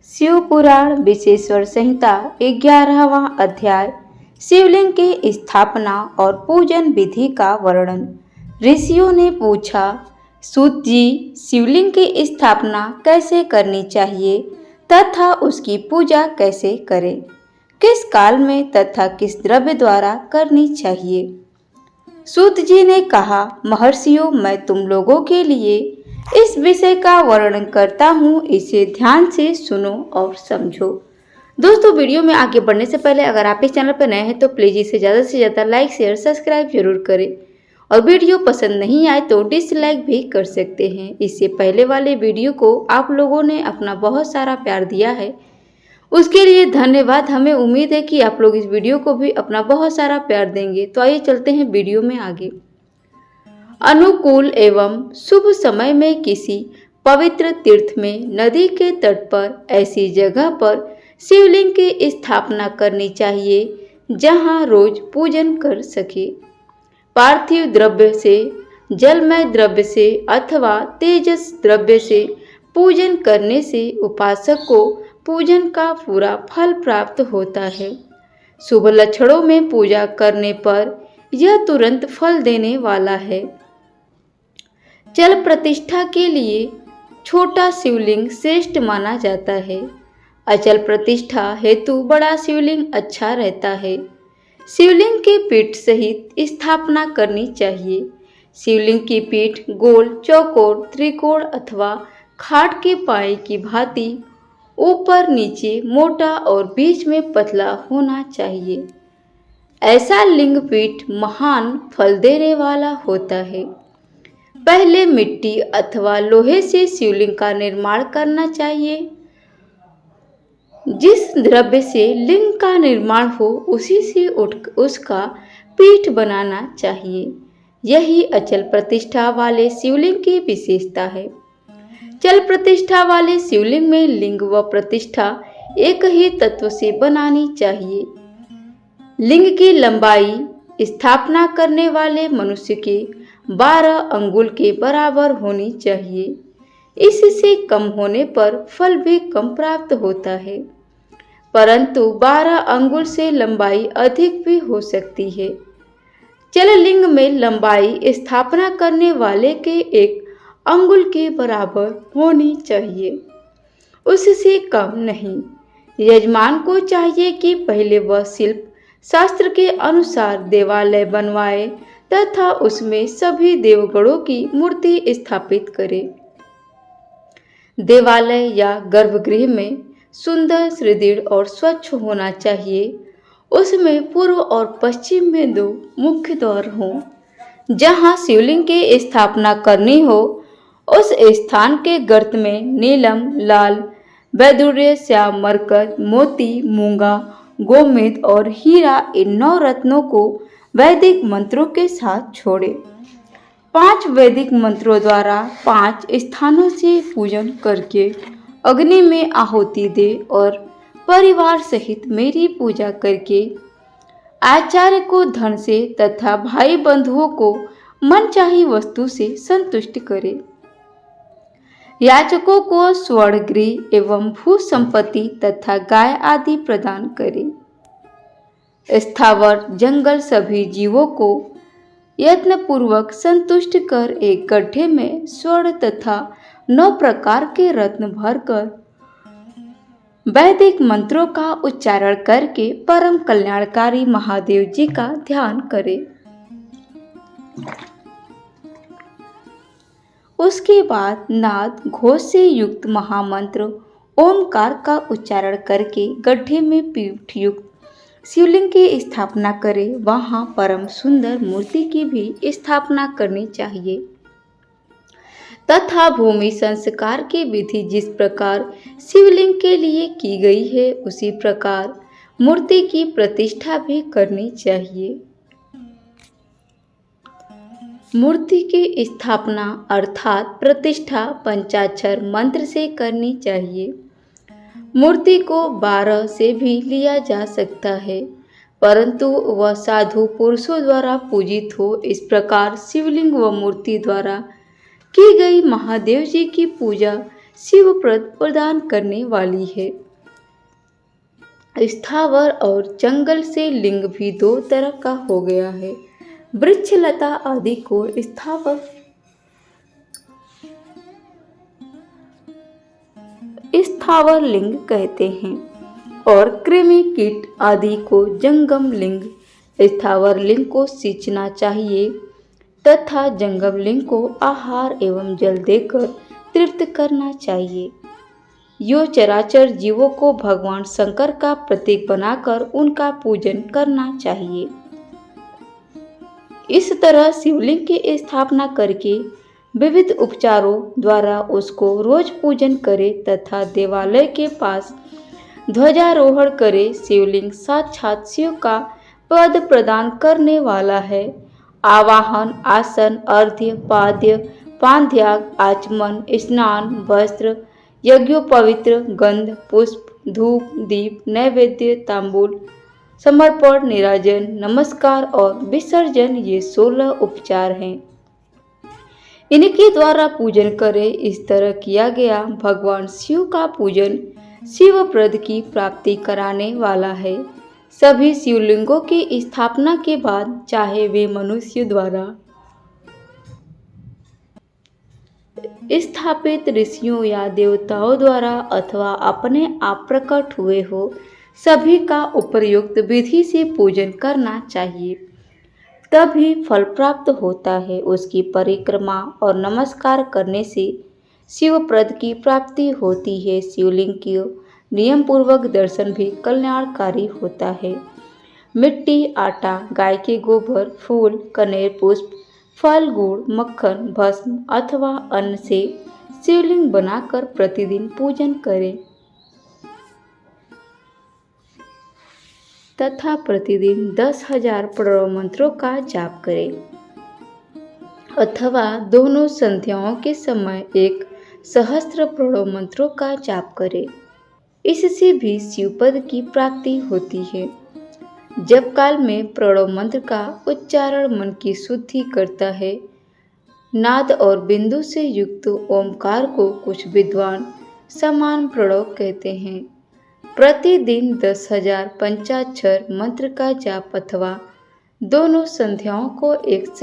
शिव पुराण विशेश्वर संहिता 11वां अध्याय शिवलिंग की स्थापना और पूजन विधि का वर्णन। ऋषियों ने पूछा, सूत जी, शिवलिंग की स्थापना कैसे करनी चाहिए तथा उसकी पूजा कैसे करें, किस काल में तथा किस द्रव्य द्वारा करनी चाहिए। सूत जी ने कहा, महर्षियों, मैं तुम लोगों के लिए इस विषय का वर्णन करता हूँ, इसे ध्यान से सुनो और समझो। दोस्तों, वीडियो में आगे बढ़ने से पहले अगर आप इस चैनल पर नए हैं तो प्लीज़ इसे ज़्यादा से ज़्यादा लाइक शेयर सब्सक्राइब जरूर करें और वीडियो पसंद नहीं आए तो डिसलाइक भी कर सकते हैं। इससे पहले वाले वीडियो को आप लोगों ने अपना बहुत सारा प्यार दिया है, उसके लिए धन्यवाद। हमें उम्मीद है कि आप लोग इस वीडियो को भी अपना बहुत सारा प्यार देंगे। तो आइए चलते हैं वीडियो में आगे। अनुकूल एवं शुभ समय में किसी पवित्र तीर्थ में नदी के तट पर ऐसी जगह पर शिवलिंग की स्थापना करनी चाहिए जहां रोज पूजन कर सके। पार्थिव द्रव्य से, जलमय द्रव्य से अथवा तेजस द्रव्य से पूजन करने से उपासक को पूजन का पूरा फल प्राप्त होता है। शुभ लक्षणों में पूजा करने पर यह तुरंत फल देने वाला है। जल प्रतिष्ठा के लिए छोटा शिवलिंग श्रेष्ठ माना जाता है। अचल प्रतिष्ठा हेतु बड़ा शिवलिंग अच्छा रहता है। शिवलिंग की पीठ सहित स्थापना करनी चाहिए। शिवलिंग की पीठ गोल, चौकोर, त्रिकोण अथवा खाट के पाए की भांति ऊपर नीचे मोटा और बीच में पतला होना चाहिए। ऐसा लिंग पीठ महान फल देने वाला होता है। पहले मिट्टी अथवा लोहे से शिवलिंग का निर्माण करना चाहिए। जिस द्रव्य से लिंग का निर्माण हो उसी से उसका पीठ बनाना चाहिए। यही अचल प्रतिष्ठा वाले शिवलिंग की विशेषता है। चल प्रतिष्ठा वाले शिवलिंग में लिंग व प्रतिष्ठा एक ही तत्व से बनानी चाहिए। लिंग की लंबाई स्थापना करने वाले मनुष्य के 12 अंगुल के बराबर होनी चाहिए। इससे कम होने पर फल भी कम प्राप्त होता है, परंतु 12 अंगुल से लंबाई अधिक भी हो सकती है। चल लिंग में लंबाई स्थापना करने वाले के 1 अंगुल के बराबर होनी चाहिए, उससे कम नहीं। यजमान को चाहिए कि पहले वह शिल्प शास्त्र के अनुसार देवालय बनवाए तथा उसमें सभी देवगणों की मूर्ति स्थापित करे। देवालय या गर्भगृह में सुंदर, सुदृढ़ और स्वच्छ होना चाहिए। उसमें पूर्व और पश्चिम में 2 मुख्य द्वार हों। जहाँ शिवलिंग की स्थापना करनी हो उस स्थान के गर्त में नीलम, लाल, वैदुर्य, श्याम, मरकत, मोती, मूंगा, गोमेद और हीरा इन 9 रत्नों को वैदिक मंत्रों के साथ छोड़े। 5 वैदिक मंत्रों द्वारा 5 स्थानों से पूजन करके अग्नि में आहुति दे और परिवार सहित मेरी पूजा करके आचार्य को धन से तथा भाई बंधुओं को मनचाही वस्तु से संतुष्ट करे। याचकों को स्वर्ण, गृह एवं भू संपत्ति तथा गाय आदि प्रदान करे। स्थावर, जंगल सभी जीवों को यत्नपूर्वक संतुष्ट कर एक गड्ढे में स्वर्ण तथा 9 प्रकार के रत्न भरकर वैदिक मंत्रों का उच्चारण करके परम कल्याणकारी महादेव जी का ध्यान करे। उसके बाद नाद घोष से युक्त महामंत्र ओमकार का उच्चारण करके गड्ढे में पीठ युक्त शिवलिंग की स्थापना करे। वहां परम सुंदर मूर्ति की भी स्थापना करनी चाहिए तथा भूमि संस्कार की विधि जिस प्रकार शिवलिंग के लिए की गई है उसी प्रकार मूर्ति की प्रतिष्ठा भी करनी चाहिए। मूर्ति की स्थापना अर्थात प्रतिष्ठा पंचाक्षर मंत्र से करनी चाहिए। मूर्ति को 12 से भी लिया जा सकता है, परंतु वह साधु पुरुषों द्वारा पूजित हो। इस प्रकार शिवलिंग व मूर्ति द्वारा की गई महादेव जी की पूजा शिवप्रद प्रदान करने वाली है। स्थावर और जंगल से लिंग भी दो तरह का हो गया है। वृक्ष लता आदि को स्थावर लिंग कहते हैं और कृमि कीट आदि को जंगम लिंग। स्थावर लिंग को सींचना चाहिए तथा जंगम लिंग को आहार एवं जल देकर तृप्त करना चाहिए। यो चराचर जीवों को भगवान शंकर का प्रतीक बनाकर उनका पूजन करना चाहिए। इस तरह शिवलिंग की स्थापना करके विविध उपचारों द्वारा उसको रोज पूजन करे तथा देवालय के पास ध्वजारोहण करे। शिवलिंग साक्षात शिव का पद प्रदान करने वाला है। आवाहन, आसन, अर्घ्य, पाद्य, पानत्याग, आचमन, स्नान, वस्त्र, यज्ञोपवित्र, गंध, पुष्प, धूप, दीप, नैवेद्य, तांबूल, समर्पण, निराजन, नमस्कार और विसर्जन ये 16 उपचार हैं। इनके द्वारा पूजन करें। इस तरह किया गया भगवान शिव का पूजन शिवप्रद की प्राप्ति कराने वाला है। सभी शिवलिंगों की स्थापना के बाद चाहे वे मनुष्य द्वारा स्थापित ऋषियों या देवताओं द्वारा अथवा अपने आप प्रकट हुए हो, सभी का उपयुक्त विधि से पूजन करना चाहिए, तभी फल प्राप्त होता है। उसकी परिक्रमा और नमस्कार करने से शिवप्रद की प्राप्ति होती है। शिवलिंग की नियम पूर्वक दर्शन भी कल्याणकारी होता है। मिट्टी, आटा, गाय के गोबर, फूल, कनेर पुष्प, फल, गुड़, मक्खन, भस्म अथवा अन्न से शिवलिंग बनाकर प्रतिदिन पूजन करें तथा प्रतिदिन 10,000 प्रणव मंत्रों का जाप करें अथवा दोनों संध्याओं के समय 1 सहस्त्र प्रणव मंत्रों का जाप करें। इससे भी शिवपद की प्राप्ति होती है। जप काल में प्रणव मंत्र का उच्चारण मन की शुद्धि करता है। नाद और बिंदु से युक्त ओमकार को कुछ विद्वान समान प्रणव कहते हैं। प्रतिदिन 10,000 पंचाक्षर मंत्र का जाप अथवा दोनों संध्याओं को एक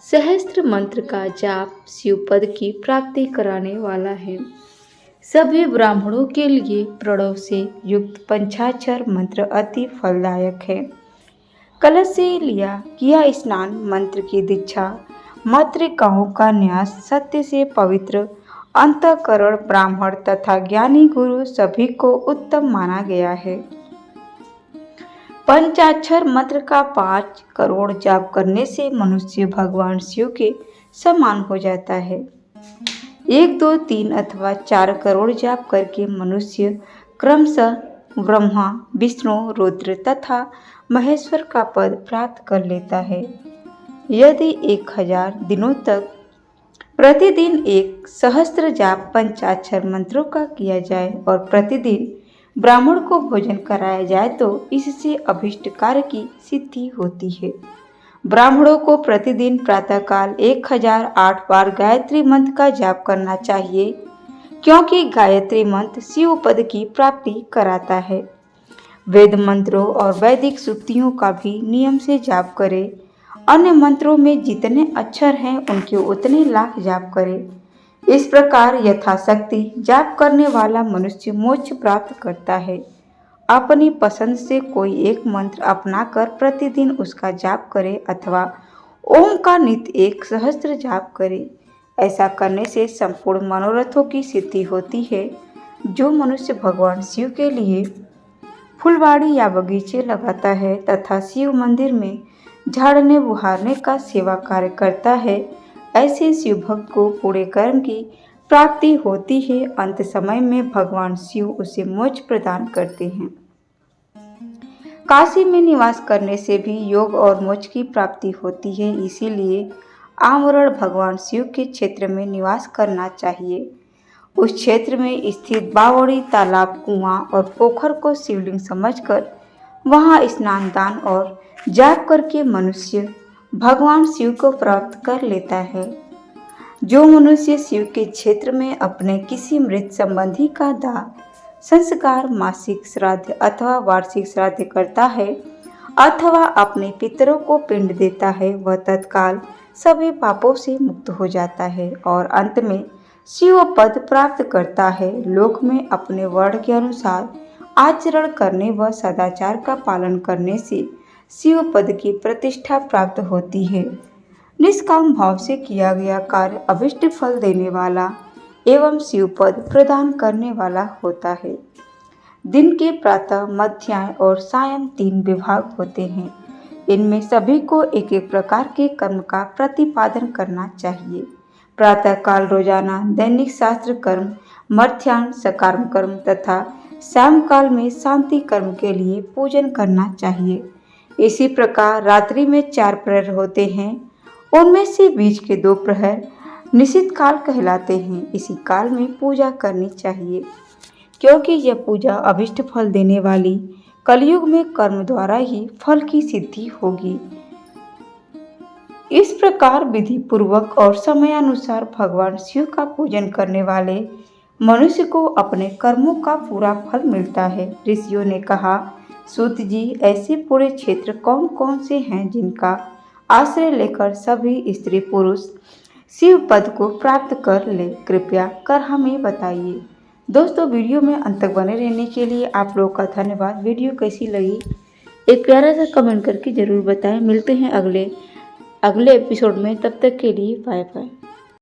सहस्त्र मंत्र का जाप शिवपद की प्राप्ति कराने वाला है। सभी ब्राह्मणों के लिए प्रणव से युक्त पंचाक्षर मंत्र अति फलदायक है। कलश से लिया किया स्नान, मंत्र की दीक्षा, मातृकाओं का न्यास, सत्य से पवित्र अंतःकरण ब्राह्मण तथा ज्ञानी गुरु सभी को उत्तम माना गया है। पंचाक्षर मंत्र का 5 करोड़ जाप करने से मनुष्य भगवान शिव के समान हो जाता है। 1, 2, 3 अथवा 4 करोड़ जाप करके मनुष्य क्रमशः ब्रह्मा, विष्णु, रुद्र तथा महेश्वर का पद प्राप्त कर लेता है। यदि 1000 दिनों तक प्रतिदिन 1 सहस्त्र जाप पंचाक्षर मंत्रों का किया जाए और प्रतिदिन ब्राह्मण को भोजन कराया जाए तो इससे अभिष्ट कार्य की सिद्धि होती है। ब्राह्मणों को प्रतिदिन प्रातःकाल 1008 बार गायत्री मंत्र का जाप करना चाहिए, क्योंकि गायत्री मंत्र शिव पद की प्राप्ति कराता है। वेद मंत्रों और वैदिक सूक्तियों का भी नियम से जाप करें। अन्य मंत्रों में जितने अक्षर हैं उनके उतने लाख जाप करें। इस प्रकार यथाशक्ति जाप करने वाला मनुष्य मोक्ष प्राप्त करता है। अपनी पसंद से कोई एक मंत्र अपनाकर प्रतिदिन उसका जाप करे अथवा ओम का नित्य 1 सहस्त्र जाप करे। ऐसा करने से संपूर्ण मनोरथों की सिद्धि होती है। जो मनुष्य भगवान शिव के लिए फुलवाड़ी या बगीचे लगाता है तथा शिव मंदिर में झाड़ने बुहारने का सेवा कार्य करता है, ऐसे शिव भक्त को पूरे कर्म की प्राप्ति होती है। अंत समय में भगवान शिव उसे मोक्ष प्रदान करते हैं। काशी में निवास करने से भी योग और मोक्ष की प्राप्ति होती है। इसीलिए आमरण भगवान शिव के क्षेत्र में निवास करना चाहिए। उस क्षेत्र में स्थित बावड़ी, तालाब, कुआं और पोखर को शिवलिंग समझकर वहां स्नान, दान और जाप करके मनुष्य भगवान शिव को प्राप्त कर लेता है। जो मनुष्य शिव के क्षेत्र में अपने किसी मृत संबंधी का दाह संस्कार, मासिक श्राद्ध अथवा वार्षिक श्राद्ध करता है अथवा अपने पितरों को पिंड देता है, वह तत्काल सभी पापों से मुक्त हो जाता है और अंत में शिव पद प्राप्त करता है। लोक में अपने वर्ण के अनुसार आचरण करने व सदाचार का पालन करने से शिव पद की प्रतिष्ठा प्राप्त होती है। निष्काम भाव से किया गया कार्य अभिष्ट फल देने वाला एवं शिव पद प्रदान करने वाला होता है। दिन के प्रातः, मध्याह्न और सायं 3 विभाग होते हैं। इनमें सभी को एक एक प्रकार के कर्म का प्रतिपादन करना चाहिए। प्रातः काल रोजाना दैनिक शास्त्र कर्म, मध्याह्न सकाम कर्म तथा शाम काल में शांति कर्म के लिए पूजन करना चाहिए। इसी प्रकार रात्रि में 4 प्रहर होते हैं। उनमें से बीच के 2 प्रहर निशित काल कहलाते हैं। इसी काल में पूजा करनी चाहिए, क्योंकि यह पूजा अभिष्ट फल देने वाली कलयुग में कर्म द्वारा ही फल की सिद्धि होगी। इस प्रकार विधि पूर्वक और समयानुसार भगवान शिव का पूजन करने वाले मनुष्य को अपने कर्मों का पूरा फल मिलता है। ऋषियों ने कहा, सूत जी, ऐसे पूरे क्षेत्र कौन कौन से हैं जिनका आश्रय लेकर सभी स्त्री पुरुष शिव पद को प्राप्त कर ले? कृपया कर हमें बताइए। दोस्तों, वीडियो में अंत तक बने रहने के लिए आप लोगों का धन्यवाद। वीडियो कैसी लगी एक प्यारा सा कमेंट करके ज़रूर बताएं। मिलते हैं अगले एपिसोड में, तब तक के लिए बाय बाय।